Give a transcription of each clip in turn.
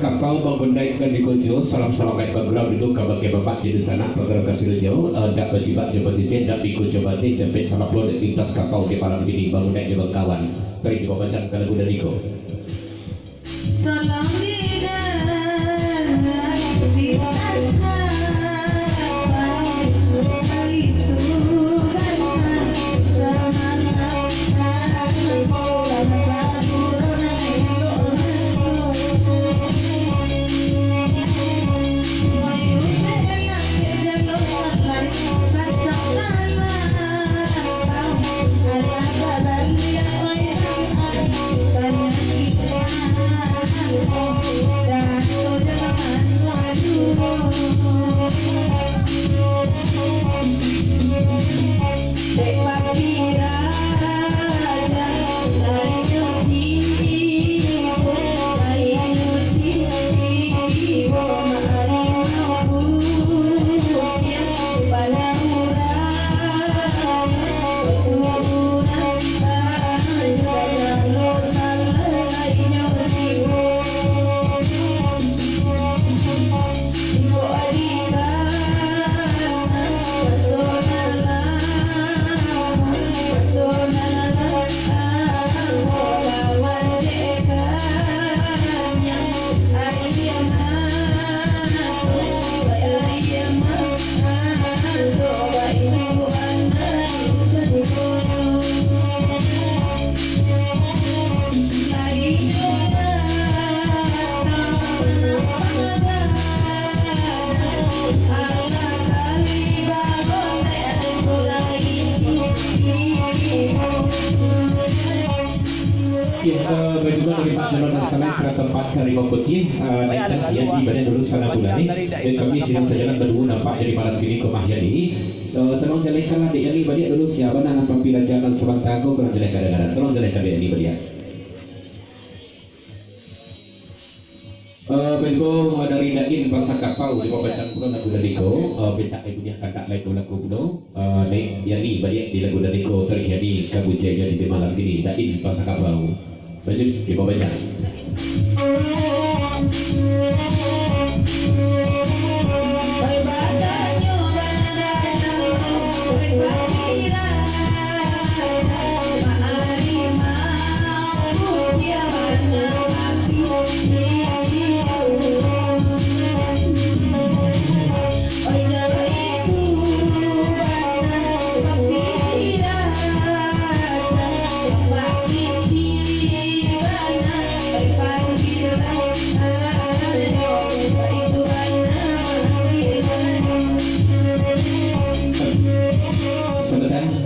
Kapal membenaikan di Kojo, salam-salam baik background itu kabar ke bapak di sana perkara kasih jauh, dak bersifat jemput izin, dak ikut coba tik, jemput sama plot lintas kapal ke malam ini bangun naik juga kawan, beri dibacakan ke lagu dari Ko. Tolong didengar di atas kapal itu benar semangat bagaimana dari Pak Jalan dan Saleh serta tempat Harimau Putih naikkan yang ibadah dulu sana bulan dan kami sidang sejalan berdua nampak dari malam ini ke Mahyani tolong jelekanlah di ini balik dulu siapa nak apabila jalan sebentar kau kurang jelek kadang-kadang tolong jelekan di ini balik Benko dari Dain Pasar Kapau di pembacaan pulau lagu dari Ko bentak ibu dia kandak lain lagu pulau naik yani balik di lagu dari Ko terjadi kabujaya di malam ini Dain Pasar Kapau baju di pembacaan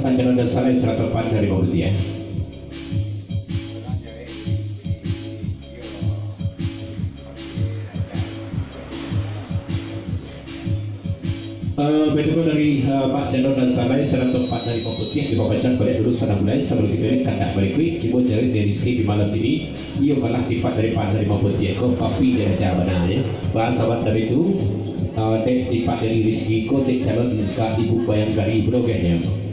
Panjalan dan Saleh serat tepat dari Bapak ya. Begitu dari Pak Jendol dan Saleh serat tepat dari Bapak Putih di Bapak balik dulu sana mulai sebelum kita ini kandak balik kui cibo jari dari rizki di malam ini ia malah difat dari Pak dari Bapak Putih kau papi dia jawab benarnya bahasa dari itu dek difat dari rizki kau dek calon ke ibu bayang dari bro kayaknya.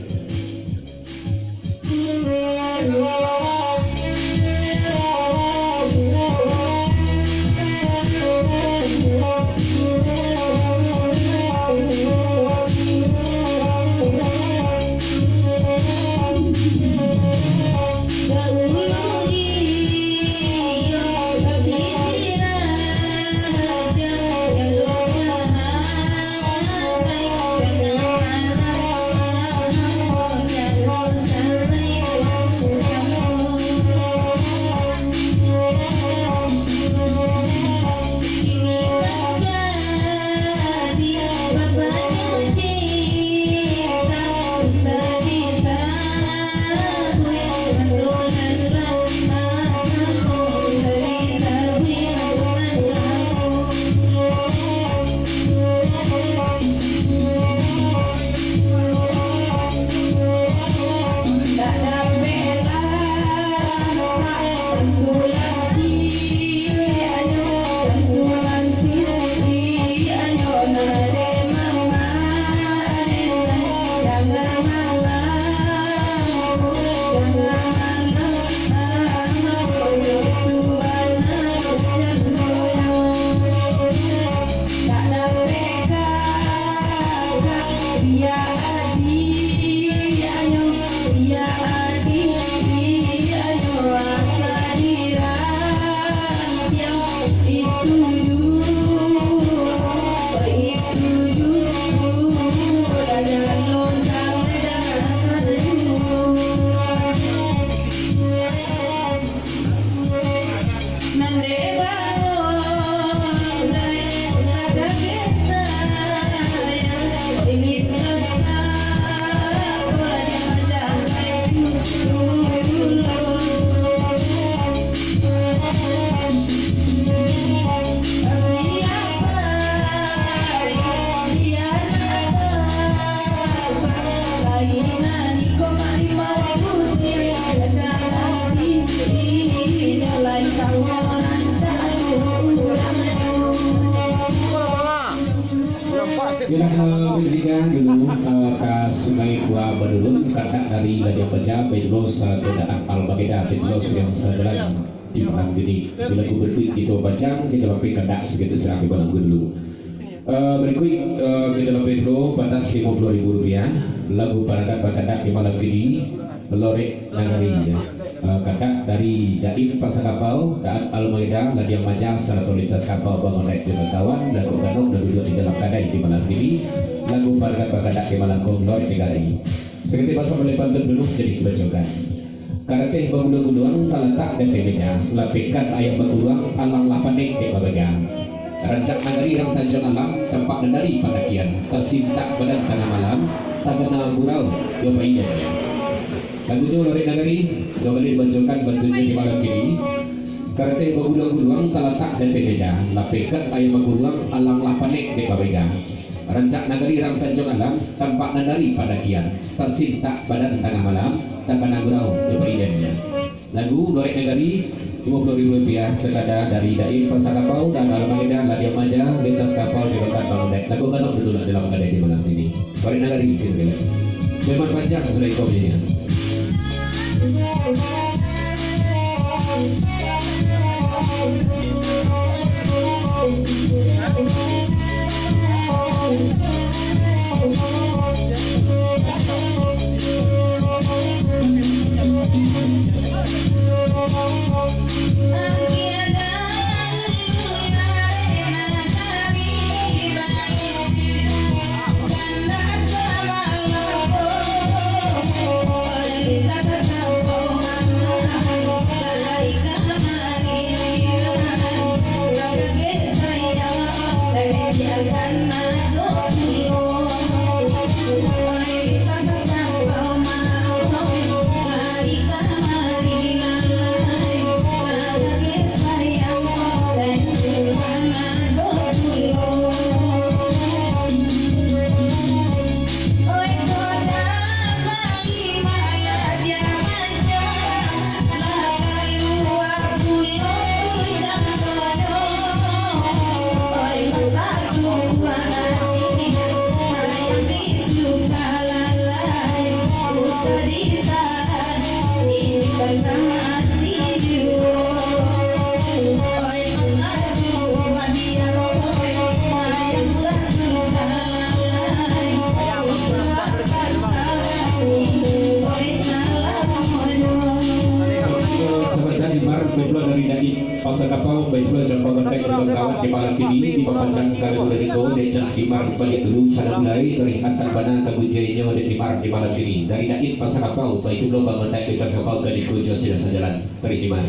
Kita bertiga dulu ke Sungai Buah Badulun karena dari Ladia Baca Bedlos Todaan Al-Bageda Bedlos yang sejalan di malam ini. Bila aku berikut kita baca kita lebih kandak segitu serang di malam dulu. Berikut kita lebih dulu batas Rp50.000 lagu Paradat Bakadak di malam ini Lorek Nagari ya. Kandak dari Daim Pasar Kapau dan Al-Maida Ladia Maja serta lintas kapal bangun naik pengetahuan lagu Ganok dan duduk di dalam kadai di malam ini lagu Paradat Bakadak di malam Lorek Nagari. Seperti pasal mulai pantun dulu jadi kebacokan. Karateh baguluang kalatak dan meja lapikan ayam baguluang alang lapanek di babagang. Rancak nagari rang Tanjung Alam tempat dari panakian tersintak badan tengah malam tak kenal gurau dua paiden ya. Lagu ini Lorek Nagari dua kali dibacakan bantunya di malam ini. Karateh baguluang kalatak dan meja lapikan ayam baguluang alang lapanek di babagang. Rancak nagari rang Tanjung Alam tampak nadari panakian tersintak badan tengah malam tak kenal gurau dua paidennya. Lagu Lorek Nagari Rp50.000 terkada dari Daim Pasar Kapau dan Al-Maida Ladia Maja lintas kapal Jakarta Bangundaik. Lagu Ganok duduk dalam kadai di malam ini. Lorek Nagari gitu kan. Memang panjang sudah ikut ini. Pasar Kapau baiklah jam kontak juga kawan di malam ini di papancang kali dulu di kau dejak himar balik dulu sana mulai terlihat terbana kebujainya di malam ini dari Daim Pasar Kapau baik dulu bangun naik di Pasar Kapau ke di kujo sudah sejalan dari himar.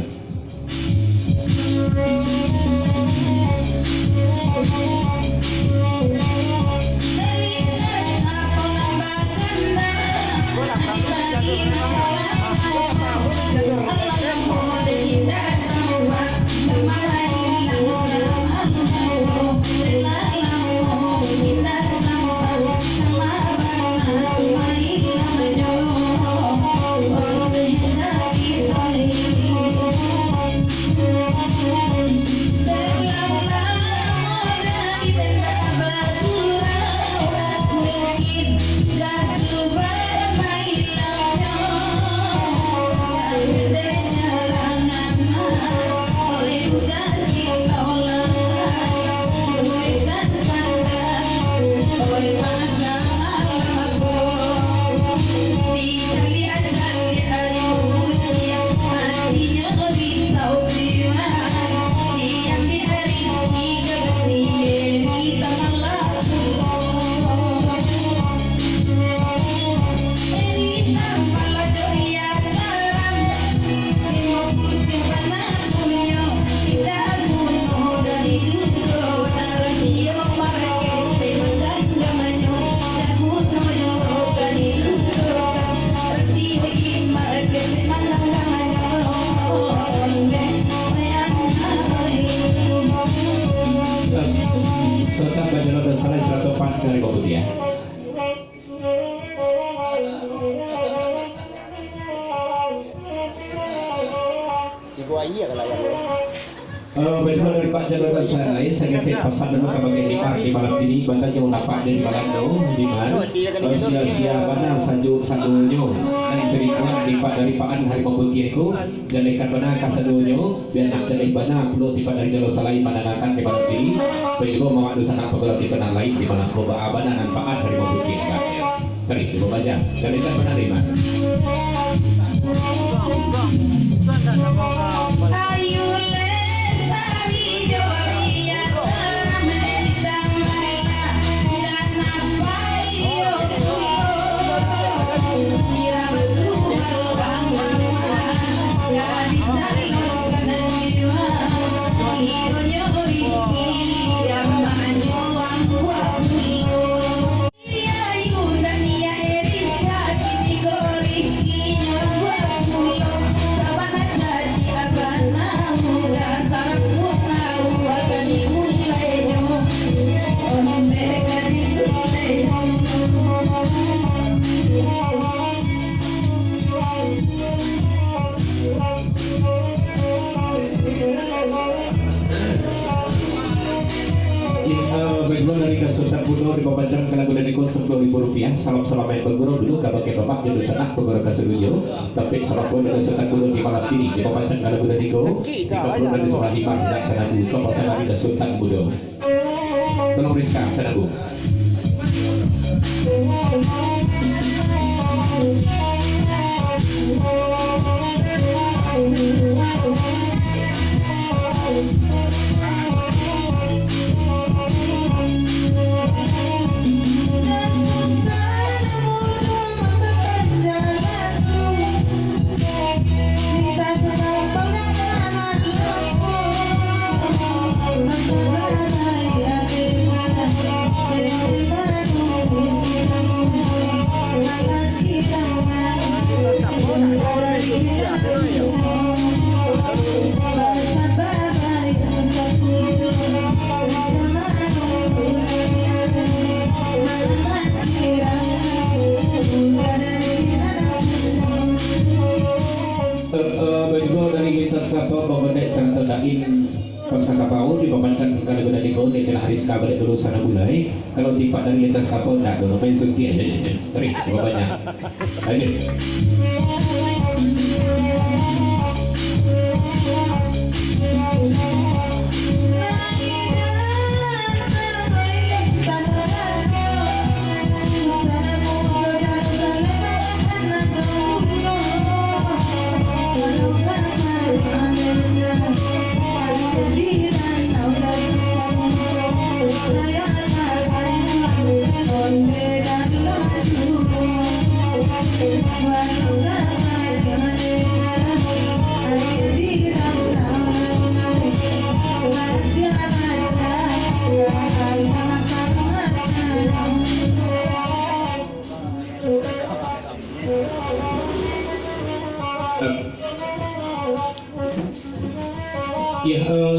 Ibu Ayi ya kalau yang Bagaimana dari Pak Jalur saya ketik pesan dulu ke bagian di malam ini batanya unapak dari Balando di mana sia-sia mana sanjunyo dan cerita dari Pak An hari membukieku jadikan mana kasadunyo biar nak jadi mana perlu tiba dari jalur salai pananakan di malam ini begitu mau dosa nak pegawai kita lain di malam koba abana dan Pak An hari membukiekan tadi coba baca jadikan mana di mana Ayu lestari joria termenita maya dan apa iyo kira betul bangga dari calon jiwa iyo nyori yang manyo aku iya yunda nia eriska kini goriskinya aku sabana jadi abana udah sarapku tahu akan dimulainya oh mereka Bagaimana dari Sultan Budo dibacakan ke lagu dari Rp10.000 salam yang berguru dulu ke bagian bapak di sana berguru ke seluruh tapi salam pun dari Sultan Budo di malam ini dibacakan ke lagu dari Diko dari sebelah Iman dan Sanagu ke pasangan dari Sultan Budo tolong Rizka Sanagu kapau dibacakan ke lagu dari kau dan jelas Rizka balik dulu sana mulai kalau tiba dari lintas kapau tidak dulu main sunti aja tarik banyak aja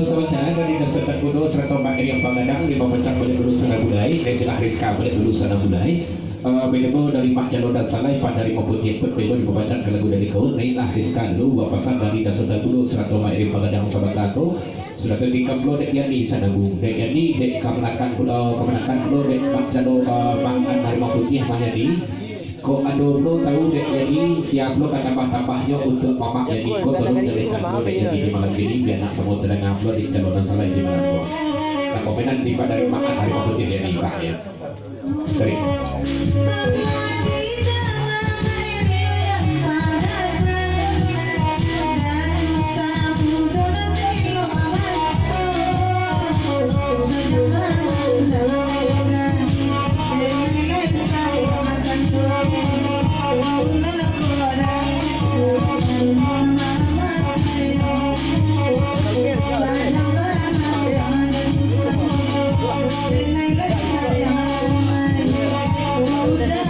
sementara dari Sultan Budo serta Pak Eri yang Pangadang dibacakan balik dulu sana mulai dan jelas Rizka balik dulu sana mulai begitu dari Pak Jalur dan Salai Pak dari Memputih begitu dibacakan lagu dari kau naiklah Rizka dulu wapasan dari Sultan Budo serta Pak Eri Pangadang sahabat aku sudah ketika pulau dek yani sana bu dek yani dek kemenakan pulau dek Pak Jalur Pangan dari Memputih Mahyadi kok ando lo tahu dek jadi siap lo kata tambah-tambahnya untuk mamak jadi kok tolong jelekkan lo dek jadi di malam ini biar nak semua terdengar lo di calon salah di malam lo nah komenan tiba dari makan hari waktu jadi kah ya dari Udah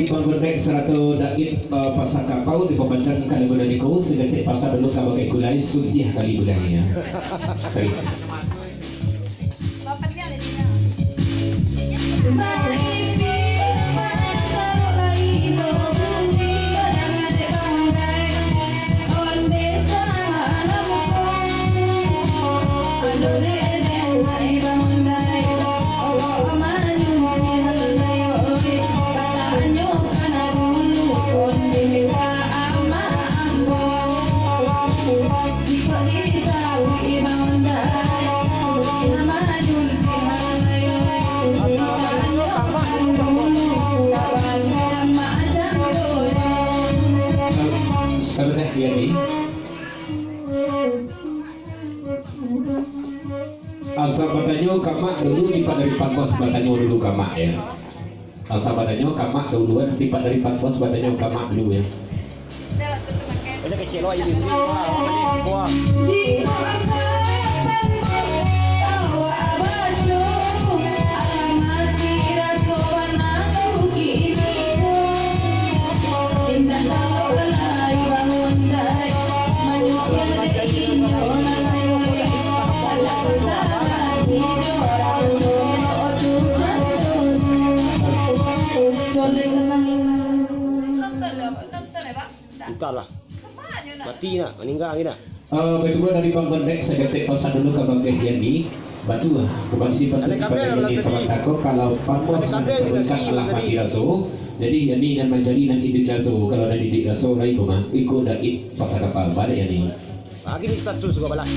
dari panggonek seratu dait pasar kapau di pembancang kali guna niko segetik pasar dulu kabagai gulai sutiah kali gulainya. Kali. Sahabat Yani, asal batanyo kamak dulu tipat dari pangkos batanyo dulu kamak ya. Asal batanyo kamak duluan tipat dari pangkos batanyo kamak dulu ya. Banyak kecil loh ini. Wah. Entahlah. Mati nak, meninggal lagi nak. Betul dari panggonek segetik pasar dulu kabagai Yani. Batu kembali simpan di ini sama takut kalau pangkos sebutkan telah mati raso. Jadi Yani dan menjadi dan idik raso. Kalau ada idik raso lagi koma ikut dait pasar kapal pada Yani. Lagi ni status juga balas.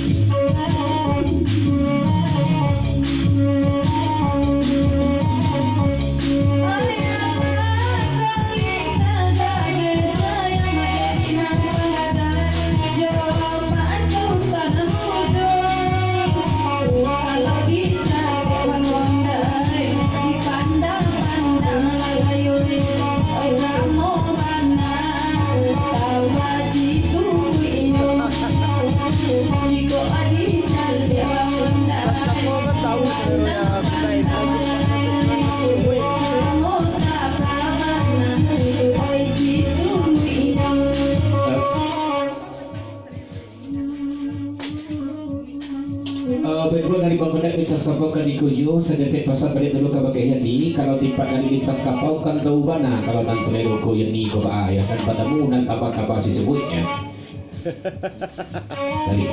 Betul dari panggonek lintas kapau ke Dikojo sedetik pasar balik dulu kabagai Yani. Kalau tipat dari lintas kapau kan tahu bana kalau nan selero ko Yani ko ba ya kan padamu nan apa si sebutnya. Tadi.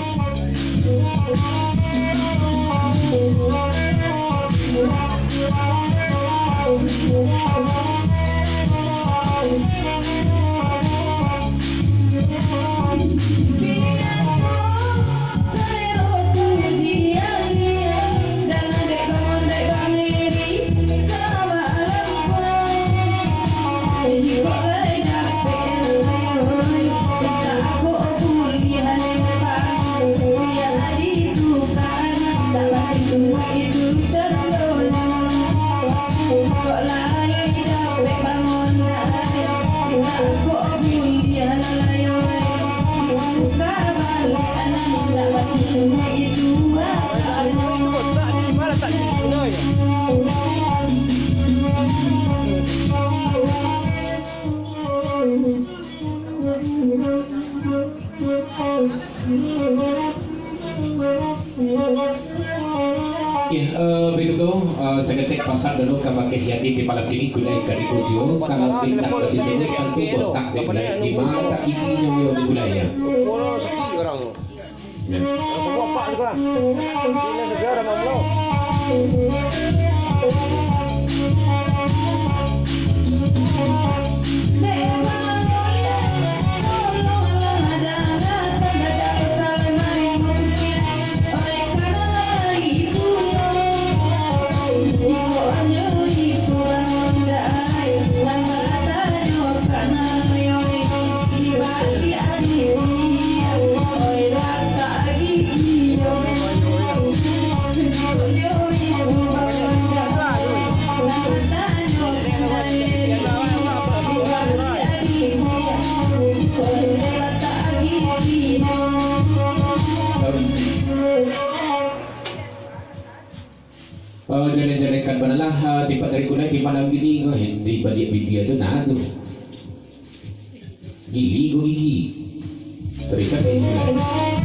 Begitu segetik pasar dulu kabagai Yani di malam ini gulai kari kujo kalau pindah ke situ tentu botak gulai di mana tak ini yang di gulainya. Orang sepi orang. Orang apa juga. Ini negara mamlo. banalah tipat dari kulai di mana gini kok di badiak bibi itu nah tuh gigi gigi terikat